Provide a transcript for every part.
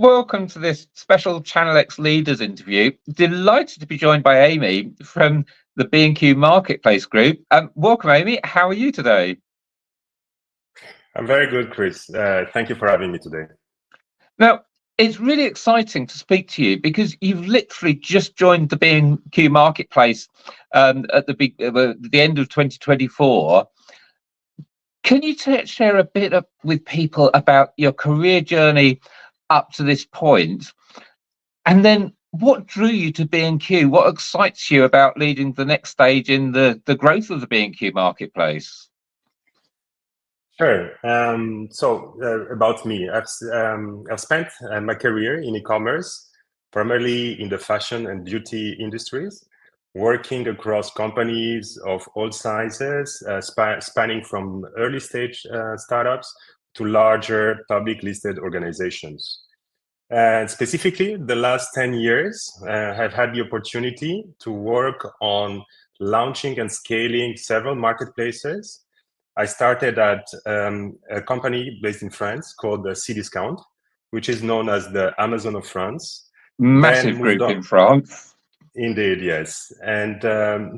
Welcome to this special ChannelX Leaders interview. Delighted to be joined by Aime from the B&Q Marketplace Group. Welcome, Aime. How are you today? I'm very good, Chris. Thank you for having me today. Now, it's really exciting to speak to you because you've literally just joined the B&Q Marketplace at the end of 2024. Can you share a bit with people about your career journey up to this point? And then what drew you to B&Q? What excites you about leading the next stage in the growth of the B&Q Marketplace? Sure. About me, I've spent my career in e-commerce, primarily in the fashion and beauty industries, working across companies of all sizes, spanning from early stage startups to larger public listed organizations. And specifically, the last 10 years, I've had the opportunity to work on launching and scaling several marketplaces. I started at a company based in France called Cdiscount, which is known as the Amazon of France. Massive group in France. Indeed, yes. And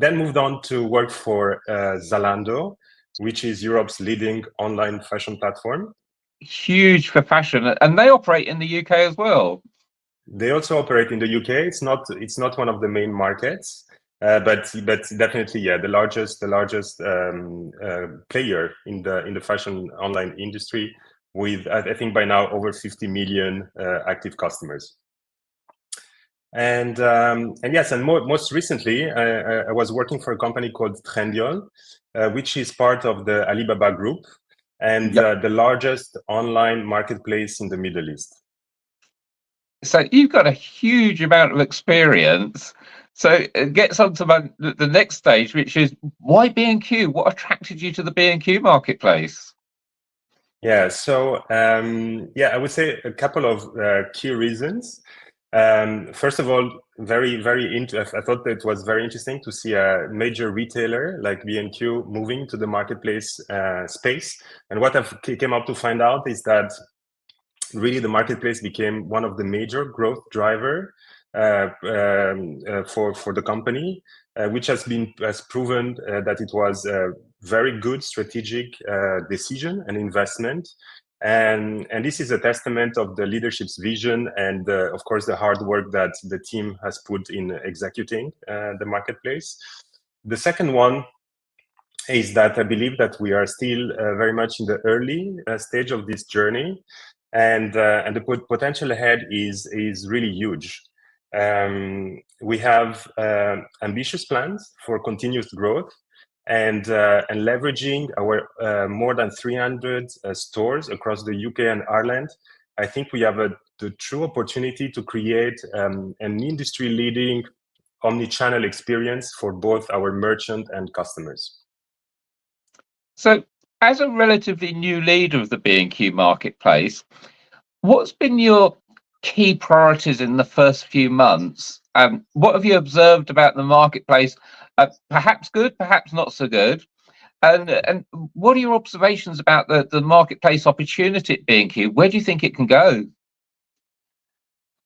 then moved on to work for Zalando, which is Europe's leading online fashion platform. Huge for fashion, and they operate in the UK as well. They also operate in the UK. It's not one of the main markets, but definitely, yeah, the largest player in the fashion online industry, with I think by now over 50 million active customers. And yes, and most recently, I was working for a company called Trendyol, which is part of the Alibaba Group and the largest online marketplace in the Middle East. So you've got a huge amount of experience. So it gets on to the next stage, which is why B&Q? What attracted you to the B&Q Marketplace? Yeah, so I would say a couple of key reasons. First of all, I thought it was very interesting to see a major retailer like B&Q moving to the marketplace space. And what I've came up to find out is that really the marketplace became one of the major growth driver for the company, which has proven that it was a very good strategic decision and investment. And this is a testament of the leadership's vision and, of course, the hard work that the team has put in executing the marketplace. The second one is that I believe that we are still very much in the early stage of this journey, and the potential ahead is really huge. We have ambitious plans for continuous growth, and leveraging our more than 300 stores across the UK and Ireland. I think we have the true opportunity to create an industry-leading omni-channel experience for both our merchant and customers. So, as a relatively new leader of the B&Q Marketplace, what's been your key priorities in the first few months? What have you observed about the marketplace? Perhaps good, perhaps not so good. And what are your observations about the marketplace opportunity at B&Q? Where do you think it can go?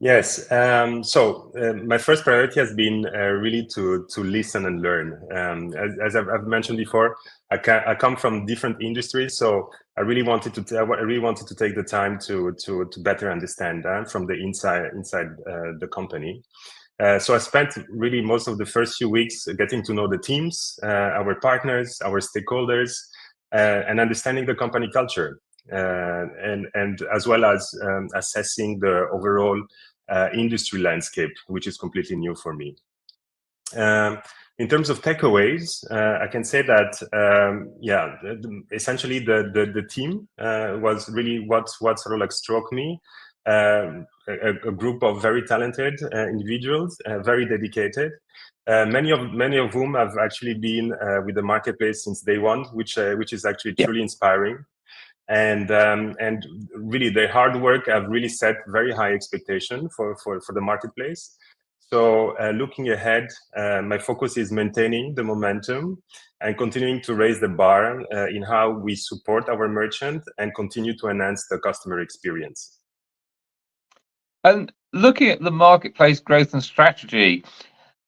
Yes. My first priority has been really to listen and learn. As I've mentioned before, I come from different industries, so I really wanted to take the time to better understand from the inside the company. So I spent really most of the first few weeks getting to know the teams, our partners, our stakeholders, and understanding the company culture, and as well as assessing the overall industry landscape, which is completely new for me. In terms of takeaways, I can say that essentially the team was really what sort of like struck me. A group of very talented individuals, very dedicated. Many of whom have actually been with the marketplace since day one, which is actually truly inspiring. And really, their hard work have really set very high expectation for the marketplace. So looking ahead, my focus is maintaining the momentum and continuing to raise the bar in how we support our merchant and continue to enhance the customer experience. And looking at the marketplace growth and strategy,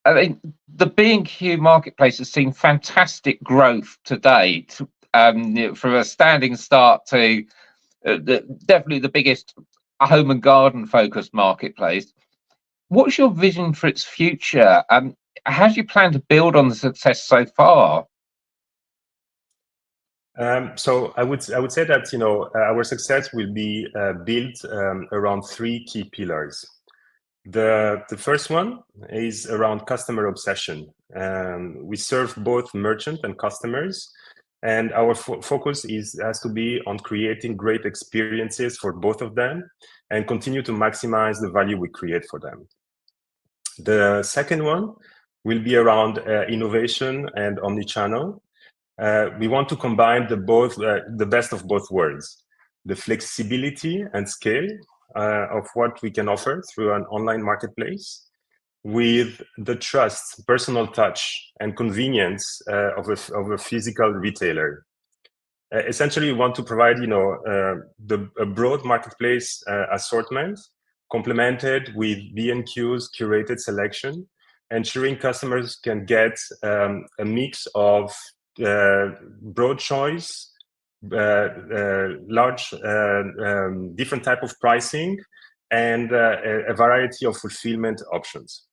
I mean, the B&Q Marketplace has seen fantastic growth to date, from a standing start to definitely the biggest home and garden focused marketplace. What's your vision for its future? How do you plan to build on the success so far? So I would say that our success will be built around three key pillars. The first one is around customer obsession. We serve both merchant and customers, and our focus has to be on creating great experiences for both of them and continue to maximize the value we create for them. The second one will be around innovation and omnichannel. We want to combine the best of both worlds, the flexibility and scale of what we can offer through an online marketplace, with the trust, personal touch, and convenience of a physical retailer. Essentially, we want to provide, a broad marketplace assortment, complemented with B&Q's curated selection, ensuring customers can get a mix of broad choice, large, different type of pricing, and a variety of fulfillment options.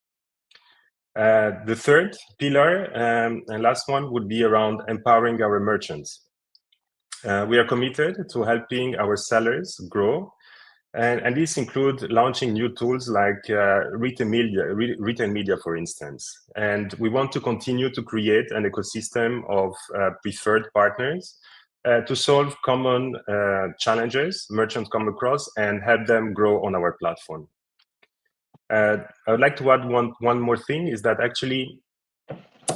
The third pillar and last one would be around empowering our merchants. We are committed to helping our sellers grow, and this includes launching new tools like retail media, for instance. And we want to continue to create an ecosystem of preferred partners to solve common challenges merchants come across and help them grow on our platform. I would like to add one more thing, is that actually,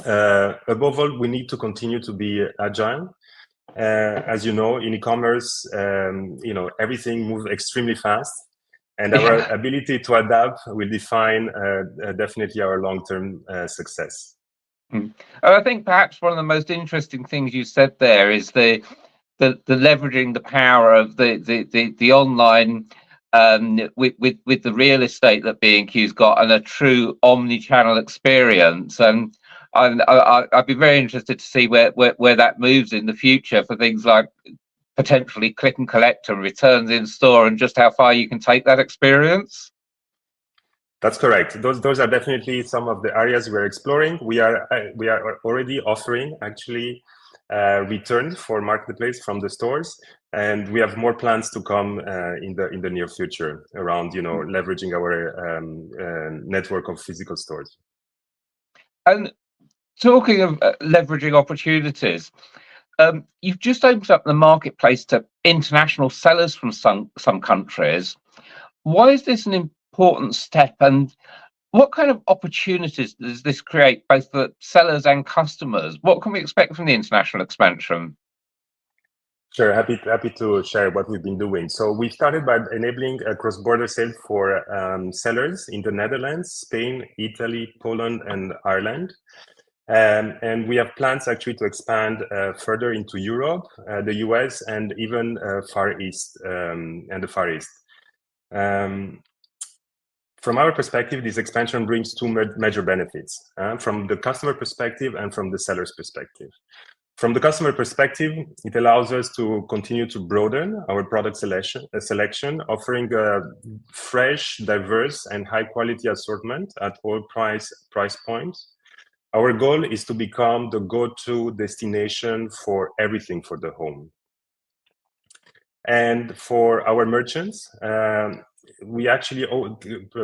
above all, we need to continue to be agile. As you know, in e-commerce, everything moves extremely fast, and our ability to adapt will define definitely our long-term success. I think perhaps one of the most interesting things you said there is the leveraging the power of the online with the real estate that B&Q's got, and a true omni-channel experience. And I'd be very interested to see where that moves in the future for things like potentially click and collect and returns in store, and just how far you can take that experience. That's correct. Those are definitely some of the areas we're exploring. We are already offering actually returns for marketplace from the stores, and we have more plans to come in the near future around leveraging our network of physical stores. And talking of leveraging opportunities, you've just opened up the marketplace to international sellers from some countries. Why is this an important step, and what kind of opportunities does this create both for sellers and customers? What can we expect from the international expansion? Sure, happy to share what we've been doing. So we started by enabling cross-border sales for sellers in the Netherlands, Spain, Italy, Poland, and Ireland. And we have plans actually to expand further into Europe, the US, and even Far East and the Far East. From our perspective, this expansion brings two major benefits, from the customer perspective and from the seller's perspective. From the customer perspective, it allows us to continue to broaden our product selection, offering a fresh, diverse, and high-quality assortment at all price points. Our goal is to become the go-to destination for everything for the home. And for our merchants, we actually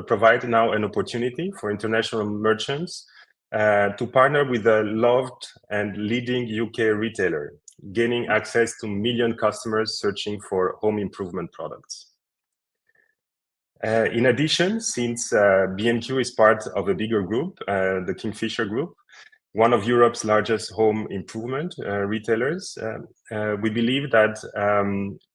provide now an opportunity for international merchants to partner with a loved and leading UK retailer, gaining access to million customers searching for home improvement products. In addition, since B&Q is part of a bigger group, the Kingfisher Group, one of Europe's largest home improvement retailers, we believe that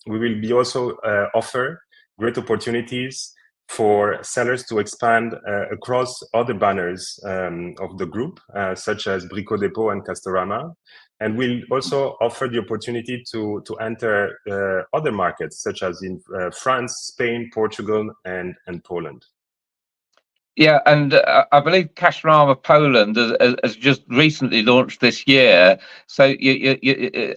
we will be also offer great opportunities for sellers to expand across other banners of the group, such as Brico Dépôt and Castorama. And we'll also offer the opportunity to enter other markets, such as in France, Spain, Portugal, and Poland. Yeah, and I believe Castorama Poland has just recently launched this year. So you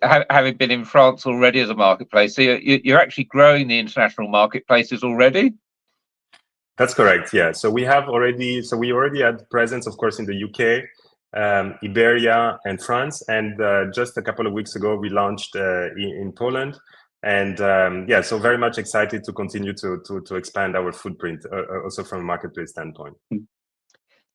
having been in France already as a marketplace, so you're actually growing the international marketplaces already. That's correct. Yeah. So we already had presence, of course, in the UK, Iberia, and France, and just a couple of weeks ago we launched in Poland. And yeah, so very much excited to continue to expand our footprint, also from a marketplace standpoint.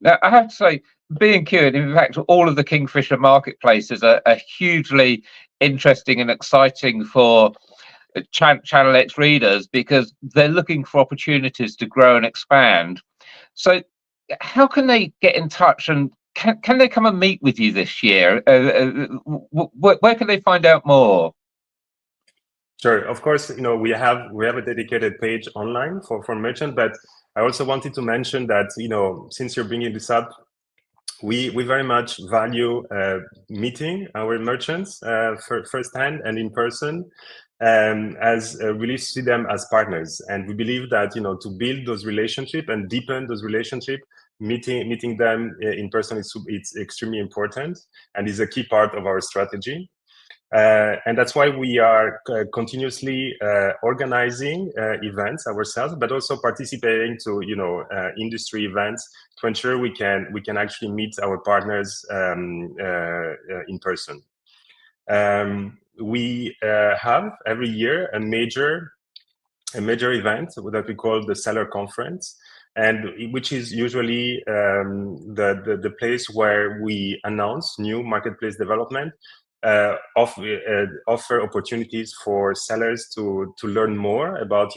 Now, I have to say, B&Q, and in fact, all of the Kingfisher marketplaces are hugely interesting and exciting for ChannelX readers, because they're looking for opportunities to grow and expand. So how can they get in touch, and can they come and meet with you this year? Where can they find out more? Sure. Of course, we have a dedicated page online for merchant, but I also wanted to mention that, since you're bringing this up, we very much value meeting our merchants firsthand and in person, as really see them as partners. And we believe that, to build those relationships and deepen those relationships, meeting them in person it's extremely important and is a key part of our strategy. And that's why we are continuously organizing events ourselves, but also participating to industry events to ensure we can actually meet our partners in person. We have every year a major event that we call the Seller Conference, and which is usually the place where we announce new marketplace development. Offer opportunities for sellers to learn more about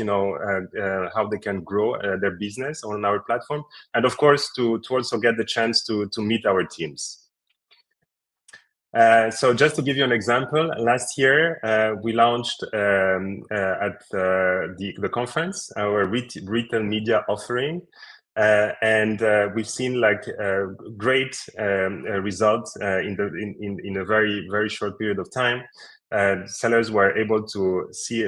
how they can grow their business on our platform, and of course to also get the chance to meet our teams. So just to give you an example, last year we launched at the conference our retail media offering. And we've seen great results in a very, very short period of time. Sellers were able to see,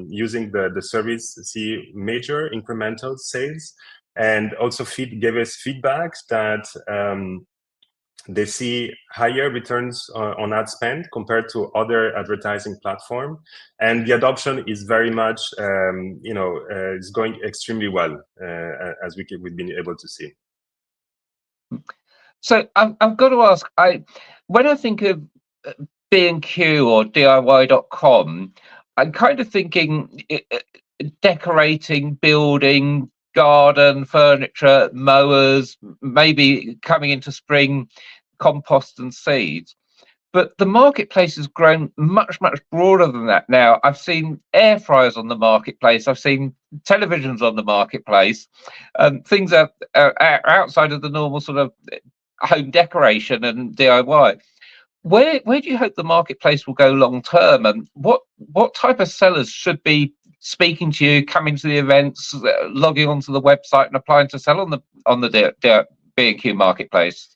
using the service, see major incremental sales, and also gave us feedback that they see higher returns on ad spend compared to other advertising platform, and the adoption is very much, is going extremely well, as we've been able to see. So I've got to ask, when I think of B&Q or DIY.com, I'm kind of thinking decorating, building, garden, furniture, mowers, maybe coming into spring, compost and seeds. But the marketplace has grown much, much broader than that now. I've seen air fryers on the marketplace. I've seen televisions on the marketplace. Things are outside of the normal sort of home decoration and DIY. Where do you hope the marketplace will go long term, and what type of sellers should be speaking to you, coming to the events, logging onto the website and applying to sell on the B&Q marketplace?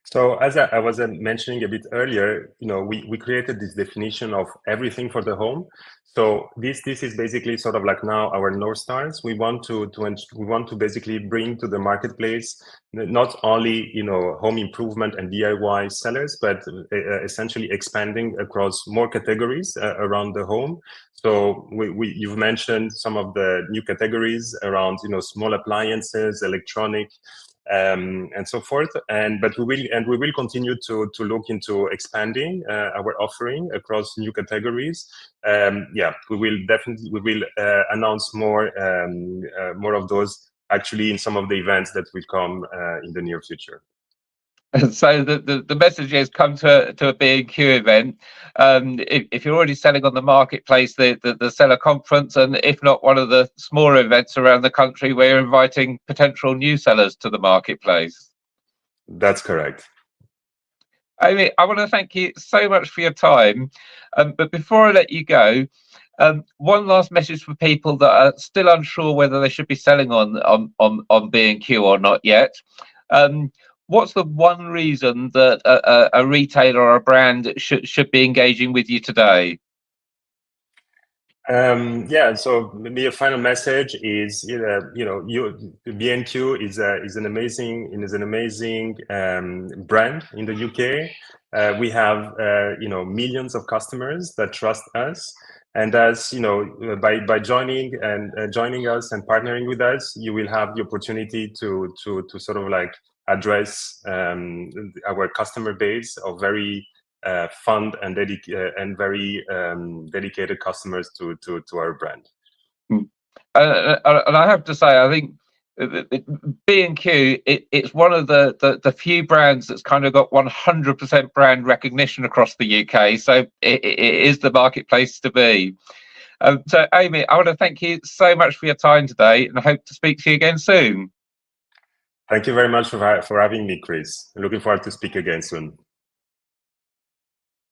So as I was mentioning a bit earlier, we created this definition of everything for the home. So this is basically sort of like now our North Stars. We want to basically bring to the marketplace not only home improvement and DIY sellers, but essentially expanding across more categories around the home. So you've mentioned some of the new categories around small appliances, electronic, and so forth. But we will continue to look into expanding our offering across new categories. Yeah, we will announce more of those actually in some of the events that will come in the near future. So the message is come to a B&Q event. If you're already selling on the marketplace, the seller conference, and if not, one of the smaller events around the country where you're inviting potential new sellers to the marketplace. That's correct. Aime, I want to thank you so much for your time. But before I let you go, One last message for people that are still unsure whether they should be selling on B&Q or not yet. What's the one reason that a retailer or a brand should be engaging with you today? Yeah, so maybe a final message is, B&Q is an amazing brand in the UK. We have millions of customers that trust us, and as by joining us and partnering with us, you will have the opportunity to sort of like address our customer base of very fund and very dedicated customers to our brand. And I have to say, I think B&Q, it's one of the few brands that's kind of got 100% brand recognition across the UK. So it is the marketplace to be. So Aime, I want to thank you so much for your time today, and I hope to speak to you again soon. Thank you very much for having me, Chris. I'm looking forward to speak again soon.